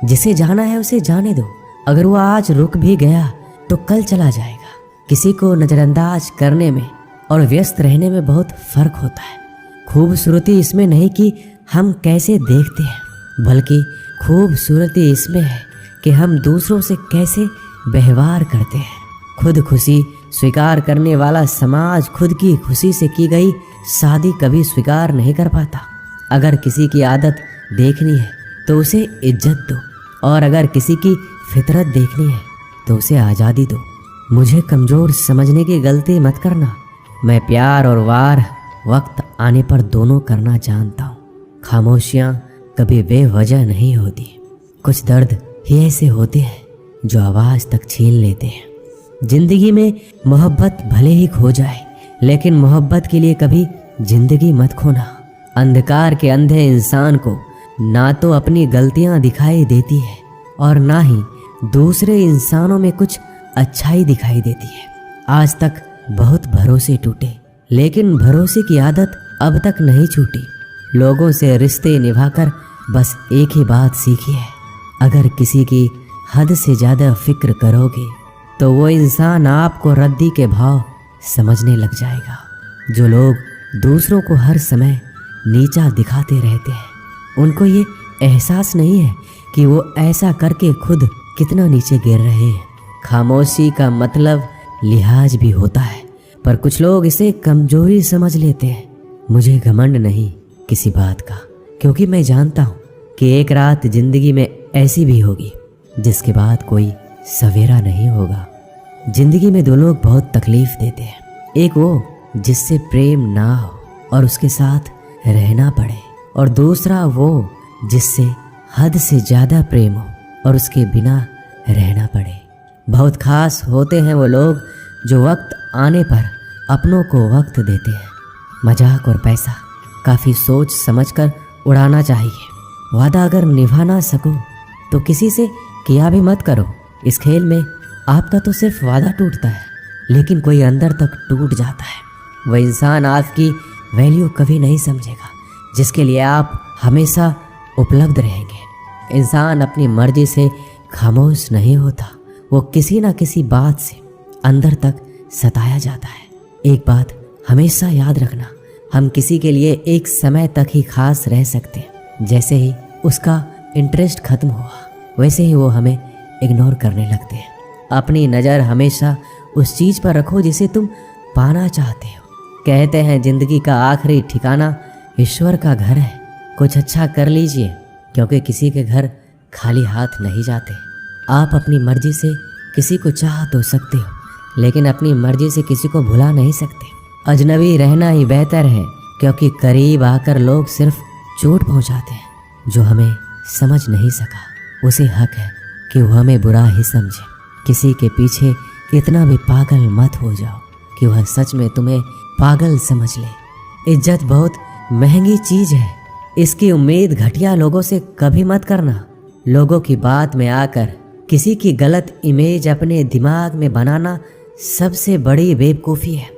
जिसे जाना है उसे जाने दो। अगर वो आज रुक भी गया तो कल चला जाएगा। किसी को नज़रअंदाज करने में और व्यस्त रहने में बहुत फर्क होता है। खूबसूरती इसमें नहीं कि हम कैसे देखते हैं, बल्कि खूबसूरती इसमें है कि हम दूसरों से कैसे व्यवहार करते हैं। खुद खुशी स्वीकार करने वाला समाज खुद की खुशी से की गई शादी कभी स्वीकार नहीं कर पाता। अगर किसी की आदत देखनी है तो उसे इज्जत दो, और अगर किसी की फितरत देखनी है तो उसे आज़ादी दो। मुझे कमज़ोर समझने की गलती मत करना। मैं प्यार और वार वक्त आने पर दोनों करना जानता हूँ। खामोशियाँ कभी बेवजह नहीं होती। कुछ दर्द ही ऐसे होते हैं जो आवाज़ तक छीन लेते हैं। जिंदगी में मोहब्बत भले ही खो जाए, लेकिन मोहब्बत के लिए कभी जिंदगी मत खोना। अंधकार के अंधे इंसान को ना तो अपनी गलतियां दिखाई देती है और ना ही दूसरे इंसानों में कुछ अच्छाई दिखाई देती है। आज तक बहुत भरोसे टूटे, लेकिन भरोसे की आदत अब तक नहीं छूटी। लोगों से रिश्ते निभाकर बस एक ही बात सीखी है, अगर किसी की हद से ज़्यादा फिक्र करोगे तो वो इंसान आपको रद्दी के भाव समझने लग जाएगा। जो लोग दूसरों को हर समय नीचा दिखाते रहते हैं, उनको ये एहसास नहीं है कि वो ऐसा करके खुद कितना नीचे गिर रहे हैं। खामोशी का मतलब लिहाज भी होता है, पर कुछ लोग इसे कमजोरी समझ लेते हैं। मुझे घमंड नहीं किसी बात का, क्योंकि मैं जानता हूँ कि एक रात जिंदगी में ऐसी भी होगी जिसके बाद कोई सवेरा नहीं होगा। जिंदगी में दो लोग बहुत तकलीफ देते हैं। एक वो जिससे प्रेम ना हो और उसके साथ रहना पड़े, और दूसरा वो जिससे हद से ज़्यादा प्रेम हो और उसके बिना रहना पड़े। बहुत खास होते हैं वो लोग जो वक्त आने पर अपनों को वक्त देते हैं। मजाक और पैसा काफ़ी सोच समझकर उड़ाना चाहिए। वादा अगर निभा ना सको तो किसी से किया भी मत करो। इस खेल में आपका तो सिर्फ वादा टूटता है, लेकिन कोई अंदर तक टूट जाता है। वह इंसान आपकी वैल्यू कभी नहीं समझेगा जिसके लिए आप हमेशा उपलब्ध रहेंगे। इंसान अपनी मर्जी से खामोश नहीं होता, वो किसी ना किसी बात से अंदर तक सताया जाता है। एक बात हमेशा याद रखना, हम किसी के लिए एक समय तक ही खास रह सकते हैं। जैसे ही उसका इंटरेस्ट खत्म हुआ, वैसे ही वो हमें इग्नोर करने लगते हैं। अपनी नज़र हमेशा उस चीज़ पर रखो जिसे तुम पाना चाहते हो। कहते हैं जिंदगी का आखिरी ठिकाना ईश्वर का घर है। कुछ अच्छा कर लीजिए, क्योंकि किसी के घर खाली हाथ नहीं जाते। आप अपनी मर्जी से किसी को चाह तो सकते हो, लेकिन अपनी मर्जी से किसी को भुला नहीं सकते। अजनबी रहना ही बेहतर है, क्योंकि करीब आकर लोग सिर्फ चोट पहुंचाते हैं। जो हमें समझ नहीं सका उसे हक है कि वो हमें बुरा ही समझे। किसी के पीछे इतना भी पागल मत हो जाओ कि वह सच में तुम्हें पागल समझ ले। इज्जत बहुत महंगी चीज़ है, इसकी उम्मीद घटिया लोगों से कभी मत करना। लोगों की बात में आकर किसी की गलत इमेज अपने दिमाग में बनाना सबसे बड़ी बेवकूफ़ी है।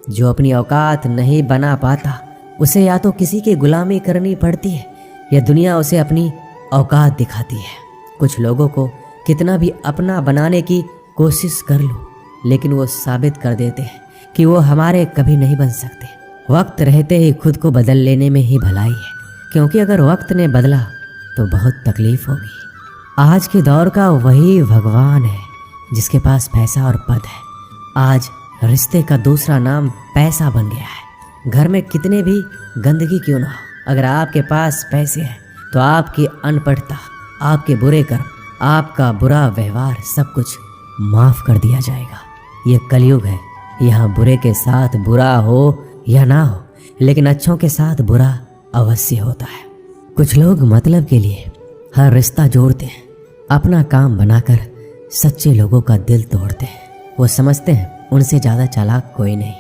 जो अपनी औकात नहीं बना पाता उसे या तो किसी की गुलामी करनी पड़ती है या दुनिया उसे अपनी औकात दिखाती है। कुछ लोगों को कितना भी अपना बनाने की कोशिश कर लो, लेकिन वो साबित कर देते हैं कि वो हमारे कभी नहीं बन सकते। वक्त रहते ही खुद को बदल लेने में ही भलाई है, क्योंकि अगर वक्त ने बदला तो बहुत तकलीफ होगी। आज के दौर का वही भगवान है जिसके पास पैसा और पद है। आज रिश्ते का दूसरा नाम पैसा बन गया है। घर में कितने भी गंदगी क्यों ना हो, अगर आपके पास पैसे हैं तो आपकी अनपढ़ता, आपके बुरे कर्म, आपका बुरा व्यवहार सब कुछ माफ़ कर दिया जाएगा। ये कलयुग है, यहाँ बुरे के साथ बुरा हो या ना हो, लेकिन अच्छों के साथ बुरा अवश्य होता है। कुछ लोग मतलब के लिए हर रिश्ता जोड़ते हैं, अपना काम बनाकर सच्चे लोगों का दिल तोड़ते हैं। वो समझते हैं उनसे ज़्यादा चालाक कोई नहीं,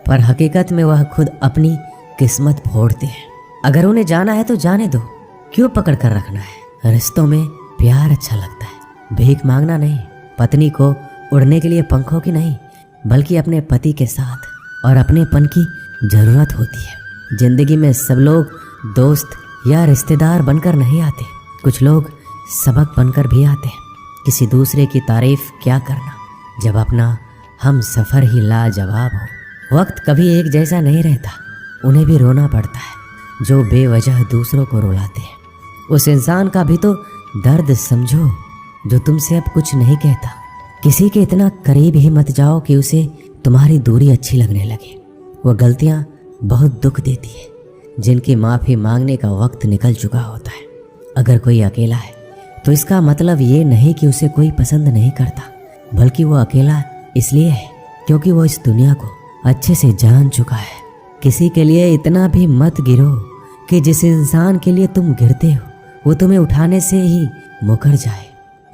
पर हकीकत में वह खुद अपनी किस्मत फोड़ते हैं। अगर उन्हें जाना है तो जाने दो, क्यों पकड़ कर रखना है। रिश्तों में प्यार अच्छा लगता है, भीख मांगना नहीं। पत्नी को उड़ने के लिए पंखों की नहीं, बल्कि अपने पति के साथ और अपनेपन की ज़रूरत होती है। जिंदगी में सब लोग दोस्त या रिश्तेदार बनकर नहीं आते। कुछ लोग सबक बनकर भी आते हैं। किसी दूसरे की तारीफ क्या करना जब अपना हम सफ़र ही लाजवाब हो। वक्त कभी एक जैसा नहीं रहता, उन्हें भी रोना पड़ता है जो बेवजह दूसरों को रुलाते हैं। उस इंसान का भी तो दर्द समझो जो तुमसे अब कुछ नहीं कहता। किसी के इतना करीब ही मत जाओ कि उसे तुम्हारी दूरी अच्छी लगने लगे। वो गलतियाँ बहुत दुख देती है जिनकी माफ़ी मांगने का वक्त निकल चुका होता है। अगर कोई अकेला है तो इसका मतलब ये नहीं कि उसे कोई पसंद नहीं करता, बल्कि वो अकेला इसलिए है क्योंकि वो इस दुनिया को अच्छे से जान चुका है। किसी के लिए इतना भी मत गिरो कि जिस इंसान के लिए तुम गिरते हो वो तुम्हें उठाने से ही मुकर जाए।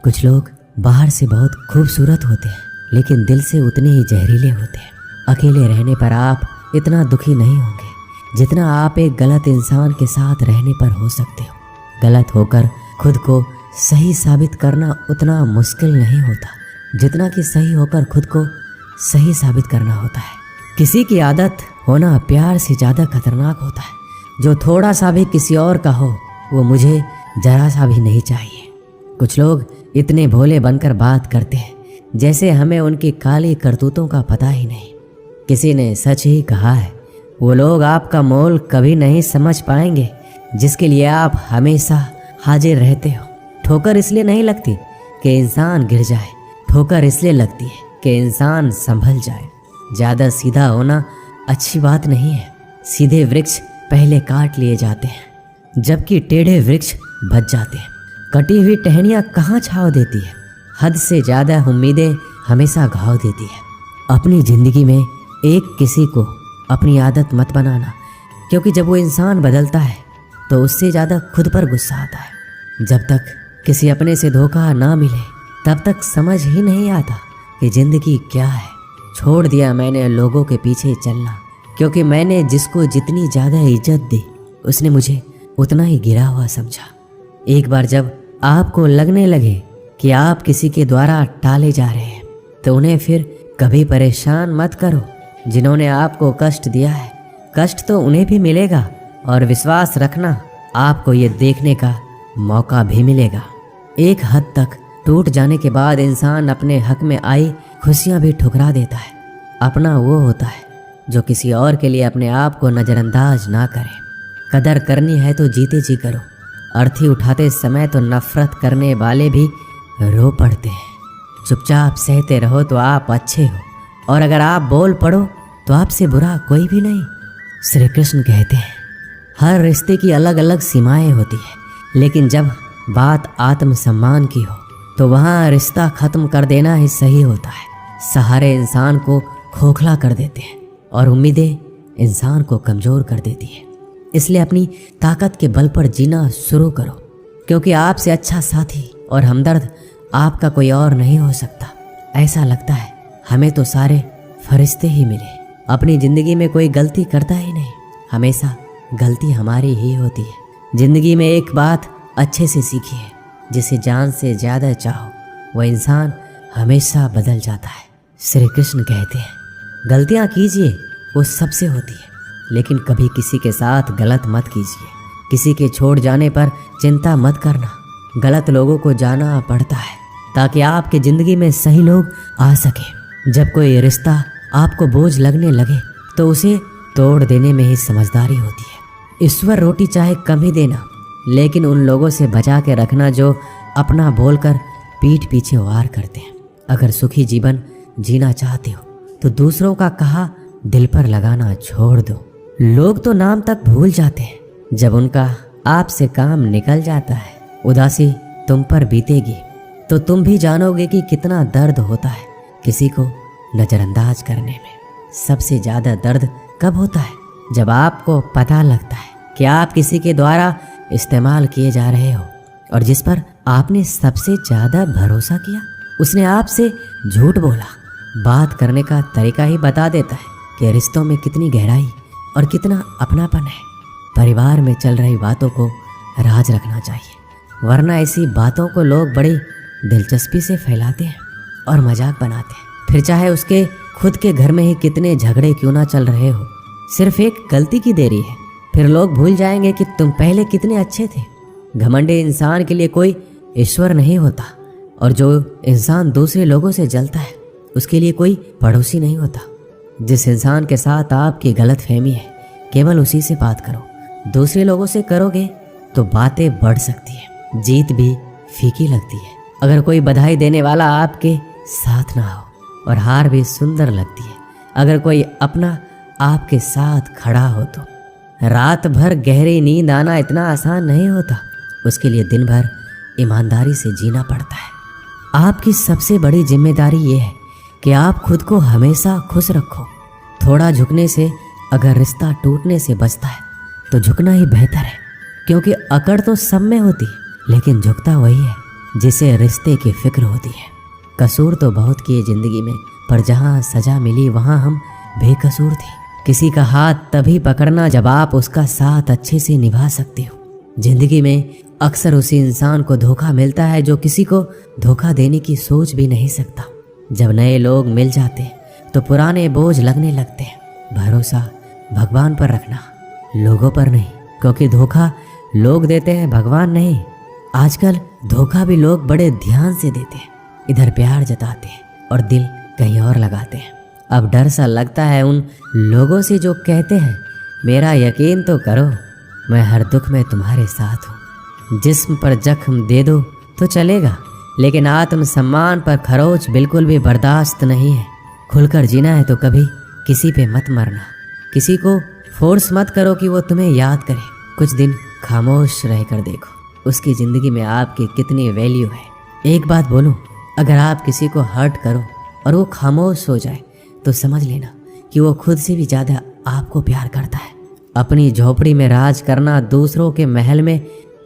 कुछ लोग बाहर से बहुत खूबसूरत होते हैं लेकिन दिल से उतने ही जहरीले होते हैं। अकेले रहने पर आप इतना दुखी नहीं होंगे जितना आप एक गलत इंसान के साथ रहने पर हो सकते हो। गलत होकर खुद को सही साबित करना उतना मुश्किल नहीं होता जितना कि सही होकर खुद को सही साबित करना होता है। किसी की आदत होना प्यार से ज़्यादा खतरनाक होता है। जो थोड़ा सा भी किसी और का हो वो मुझे जरा सा भी नहीं चाहिए। कुछ लोग इतने भोले बनकर बात करते हैं जैसे हमें उनकी काली करतूतों का पता ही नहीं। किसी ने सच ही कहा है, वो लोग आपका मोल कभी नहीं समझ पाएंगे जिसके लिए आप हमेशा हाजिर रहते हो। ठोकर इसलिए नहीं लगती कि इंसान गिर जाए, ठोकर इसलिए लगती है कि इंसान संभल जाए। ज़्यादा सीधा होना अच्छी बात नहीं है। सीधे वृक्ष पहले काट लिए जाते हैं जबकि टेढ़े वृक्ष बच जाते हैं। कटी हुई टहनियाँ कहाँ छाँव देती है। हद से ज़्यादा उम्मीदें हमेशा घाव देती है। अपनी ज़िंदगी में एक किसी को अपनी आदत मत बनाना, क्योंकि जब वो इंसान बदलता है तो उससे ज़्यादा खुद पर गुस्सा आता है। जब तक किसी अपने से धोखा ना मिले तब तक समझ ही नहीं आता कि ज़िंदगी क्या है। छोड़ दिया मैंने लोगों के पीछे चलना, क्योंकि मैंने जिसको जितनी ज़्यादा इज्जत दी उसने मुझे उतना ही गिरा हुआ समझा। एक बार जब आपको लगने लगे कि आप किसी के द्वारा टाले जा रहे हैं तो उन्हें फिर कभी परेशान मत करो। जिन्होंने आपको कष्ट दिया है, कष्ट तो उन्हें भी मिलेगा और विश्वास रखना आपको ये देखने का मौका भी मिलेगा। एक हद तक टूट जाने के बाद इंसान अपने हक में आई खुशियाँ भी ठुकरा देता है। अपना वो होता है जो किसी और के लिए अपने आप को नज़रअंदाज ना करे। कदर करनी है तो जीते जी करो। अर्थी उठाते समय तो नफरत करने वाले भी रो पड़ते हैं। चुपचाप सहते रहो तो आप अच्छे हो, और अगर आप बोल पड़ो तो आपसे बुरा कोई भी नहीं। श्री कृष्ण कहते हैं, हर रिश्ते की अलग अलग सीमाएं होती है, लेकिन जब बात आत्मसम्मान की हो तो वहाँ रिश्ता खत्म कर देना ही सही होता है। सहारे इंसान को खोखला कर देते हैं और उम्मीदें इंसान को कमज़ोर कर देती है। इसलिए अपनी ताकत के बल पर जीना शुरू करो, क्योंकि आपसे अच्छा साथी और हमदर्द आपका कोई और नहीं हो सकता। ऐसा लगता है हमें तो सारे फरिश्ते ही मिले। अपनी ज़िंदगी में कोई गलती करता ही नहीं, हमेशा गलती हमारी ही होती है। ज़िंदगी में एक बात अच्छे से सीखिए, जिसे जान से ज़्यादा चाहो वह इंसान हमेशा बदल जाता है। श्री कृष्ण कहते हैं, गलतियाँ कीजिए, वो सबसे होती है, लेकिन कभी किसी के साथ गलत मत कीजिए। किसी के छोड़ जाने पर चिंता मत करना। गलत लोगों को जाना पड़ता है ताकि आपकी ज़िंदगी में सही लोग आ सके। जब कोई रिश्ता आपको बोझ लगने लगे तो उसे तोड़ देने में ही समझदारी होती है। ईश्वर रोटी चाहे कम ही देना, लेकिन उन लोगों से बचा के रखना जो अपना बोलकर पीठ पीछे वार करते हैं। अगर सुखी जीवन जीना चाहते हो तो दूसरों का कहा दिल पर लगाना छोड़ दो। लोग तो नाम तक भूल जाते हैं जब उनका आपसे काम निकल जाता है। उदासी तुम पर बीतेगी तो तुम भी जानोगे कि कितना दर्द होता है किसी को नज़रअंदाज करने में। सबसे ज़्यादा दर्द कब होता है? जब आपको पता लगता है कि आप किसी के द्वारा इस्तेमाल किए जा रहे हो, और जिस पर आपने सबसे ज़्यादा भरोसा किया उसने आपसे झूठ बोला। बात करने का तरीका ही बता देता है कि रिश्तों में कितनी गहराई और कितना अपनापन है। परिवार में चल रही बातों को राज रखना चाहिए, वरना ऐसी बातों को लोग बड़ी दिलचस्पी से फैलाते हैं और मजाक बनाते हैं। फिर चाहे उसके खुद के घर में ही कितने झगड़े क्यों ना चल रहे हो, सिर्फ एक गलती की देरी है। फिर लोग भूल जाएंगे कि तुम पहले कितने अच्छे थे। घमंडी इंसान के लिए कोई ईश्वर नहीं होता, और जो इंसान दूसरे लोगों से जलता है उसके लिए कोई पड़ोसी नहीं होता। जिस इंसान के साथ आपकी गलतफहमी है केवल उसी से बात करो। दूसरे लोगों से करोगे तो बातें बढ़ सकती है, जीत भी फीकी लगती है। अगर कोई बधाई देने वाला आपके साथ ना हो और हार भी सुंदर लगती है। अगर कोई अपना आपके साथ खड़ा हो तो रात भर गहरी नींद आना इतना आसान नहीं होता। उसके लिए दिन भर ईमानदारी से जीना पड़ता है। आपकी सबसे बड़ी जिम्मेदारी ये है कि आप खुद को हमेशा खुश रखो। थोड़ा झुकने से अगर रिश्ता टूटने से बचता है तो झुकना ही बेहतर है, क्योंकि अकड़ तो सब में होती है लेकिन झुकता वही है जिसे रिश्ते की फिक्र होती है। कसूर तो बहुत किए जिंदगी में, पर जहाँ सजा मिली वहाँ हम बेकसूर थे। किसी का हाथ तभी पकड़ना जब आप उसका साथ अच्छे से निभा सकते हो। जिंदगी में अक्सर उसी इंसान को धोखा मिलता है जो किसी को धोखा देने की सोच भी नहीं सकता। जब नए लोग मिल जाते हैं तो पुराने बोझ लगने लगते हैं। भरोसा भगवान पर रखना, लोगों पर नहीं, क्योंकि धोखा लोग देते हैं, भगवान नहीं। आजकल धोखा भी लोग बड़े ध्यान से देते हैं। इधर प्यार जताते हैं और दिल कहीं और लगाते हैं। अब डर सा लगता है उन लोगों से जो कहते हैं मेरा यकीन तो करो, मैं हर दुख में तुम्हारे साथ हूँ। जिस्म पर जख्म दे दो तो चलेगा, लेकिन आत्म सम्मान पर खरोच बिल्कुल भी बर्दाश्त नहीं है। खुलकर जीना है तो कभी किसी पे मत मरना। किसी को फोर्स मत करो कि वो तुम्हें याद करे। कुछ दिन खामोश रहकर देखो उसकी ज़िंदगी में आपकी कितनी वैल्यू है। एक बात बोलूं, अगर आप किसी को हर्ट करो और वो खामोश हो जाए तो समझ लेना कि वो खुद से भी ज़्यादा आपको प्यार करता है। अपनी झोपड़ी में राज करना दूसरों के महल में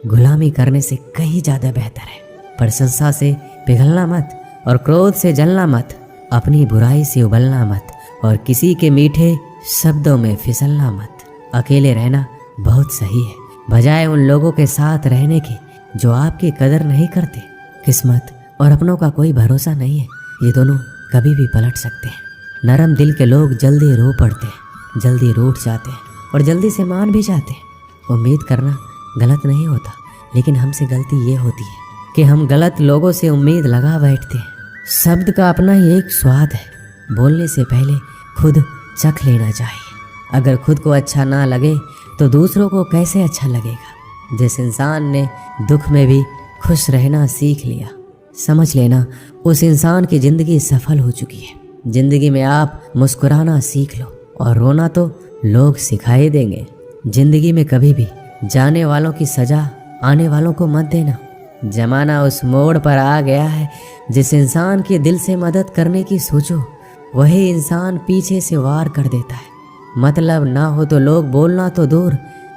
गुलामी करने से कहीं ज़्यादा बेहतर है। प्रशंसा से पिघलना मत और क्रोध से जलना मत। अपनी बुराई से उबलना मत और किसी के मीठे शब्दों में फिसलना मत। अकेले रहना बहुत सही है, बजाय उन लोगों के साथ रहने के जो आपकी कदर नहीं करते। किस्मत और अपनों का कोई भरोसा नहीं है, ये दोनों कभी भी पलट सकते हैं। नरम दिल के लोग जल्दी रो पड़ते हैं, जल्दी रूठ जाते हैं और जल्दी से मान भी जाते हैं। उम्मीद करना गलत नहीं होता, लेकिन हमसे गलती ये होती है कि हम गलत लोगों से उम्मीद लगा बैठते हैं। शब्द का अपना ही एक स्वाद है, बोलने से पहले खुद चख लेना चाहिए। अगर खुद को अच्छा ना लगे तो दूसरों को कैसे अच्छा लगेगा। जिस इंसान ने दुख में भी खुश रहना सीख लिया, समझ लेना उस इंसान की ज़िंदगी सफल हो चुकी है। ज़िंदगी में आप मुस्कुराना सीख लो और रोना तो लोग सिखाए देंगे। ज़िंदगी में कभी भी जाने वालों की सज़ा आने वालों को मत देना। ज़माना उस मोड़ पर आ गया है, जिस इंसान के दिल से मदद करने की सोचो वही इंसान पीछे से वार कर देता है। मतलब ना हो तो लोग बोलना तो दूर,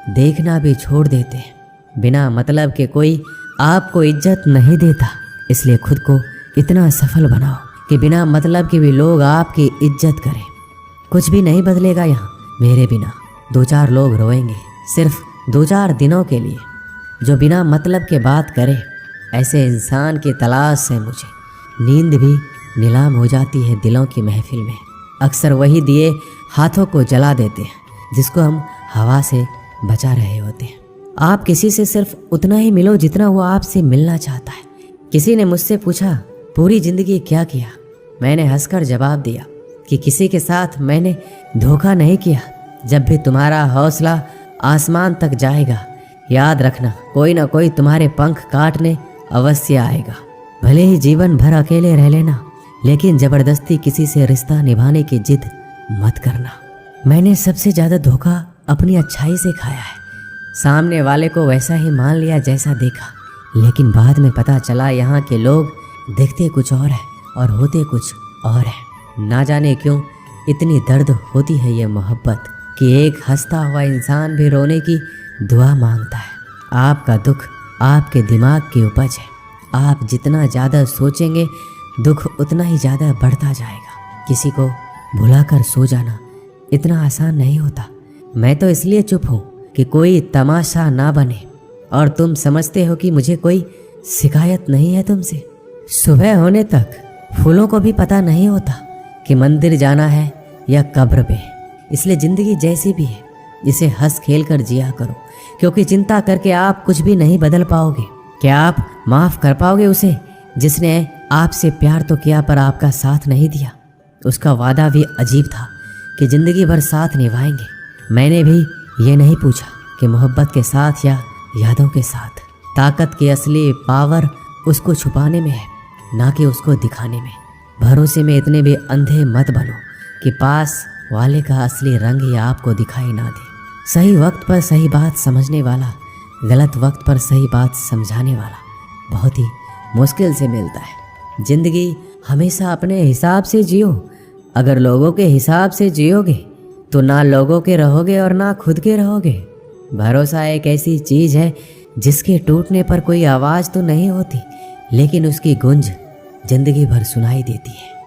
देखना भी छोड़ देते हैं। बिना मतलब के कोई आपको इज्जत नहीं देता, इसलिए खुद को इतना सफल बनाओ कि बिना मतलब के भी लोग आपकी इज्जत करें। कुछ भी नहीं बदलेगा यहाँ मेरे बिना। 2-4 लोग रोएंगे सिर्फ 2-4 दिनों के लिए, जो बिना मतलब के बात करे। ऐसे इंसान की तलाश है मुझे। नींद भी नीलाम हो जाती है दिलों की महफिल में। अक्सर वही दिए हाथों को जला देते हैं जिसको हम हवा से बचा रहे होते हैं। आप किसी से सिर्फ उतना ही मिलो जितना वो आपसे मिलना चाहता है। किसी ने मुझसे पूछा पूरी जिंदगी क्या किया। मैंने हंसकर जवाब दिया कि किसी के साथ मैंने धोखा नहीं किया। जब भी तुम्हारा हौसला आसमान तक जाएगा, याद रखना कोई ना कोई तुम्हारे पंख काटने अवश्य आएगा। भले ही जीवन भर अकेले रह लेना, लेकिन जबरदस्ती किसी से रिश्ता निभाने की जिद मत करना। मैंने सबसे ज़्यादा धोखा अपनी अच्छाई से खाया है। सामने वाले को वैसा ही मान लिया जैसा देखा, लेकिन बाद में पता चला यहाँ के लोग दिखते कुछ और है और होते कुछ और है। ना जाने क्यों इतनी दर्द होती है ये मोहब्बत कि एक हंसता हुआ इंसान भी रोने की दुआ मांगता है। आपका दुख आपके दिमाग की उपज है। आप जितना ज़्यादा सोचेंगे दुख उतना ही ज़्यादा बढ़ता जाएगा। किसी को भुलाकर सो जाना इतना आसान नहीं होता। मैं तो इसलिए चुप हूँ कि कोई तमाशा ना बने, और तुम समझते हो कि मुझे कोई शिकायत नहीं है तुमसे। सुबह होने तक फूलों को भी पता नहीं होता कि मंदिर जाना है या कब्र पे। इसलिए ज़िंदगी जैसी भी है इसे हंस खेल कर जिया करो, क्योंकि चिंता करके आप कुछ भी नहीं बदल पाओगे। क्या आप माफ कर पाओगे उसे जिसने आपसे प्यार तो किया पर आपका साथ नहीं दिया? उसका वादा भी अजीब था कि जिंदगी भर साथ निभाएंगे। मैंने भी ये नहीं पूछा कि मोहब्बत के साथ या यादों के साथ। ताकत की असली पावर उसको छुपाने में है, ना कि उसको दिखाने में। भरोसे में इतने भी अंधे मत बनो कि पास वाले का असली रंग ही आपको दिखाई ना दे। सही वक्त पर सही बात समझने वाला, गलत वक्त पर सही बात समझाने वाला बहुत ही मुश्किल से मिलता है। जिंदगी हमेशा अपने हिसाब से जियो। अगर लोगों के हिसाब से जियोगे तो ना लोगों के रहोगे और ना खुद के रहोगे। भरोसा एक ऐसी चीज है जिसके टूटने पर कोई आवाज़ तो नहीं होती, लेकिन उसकी गूंज जिंदगी भर सुनाई देती है।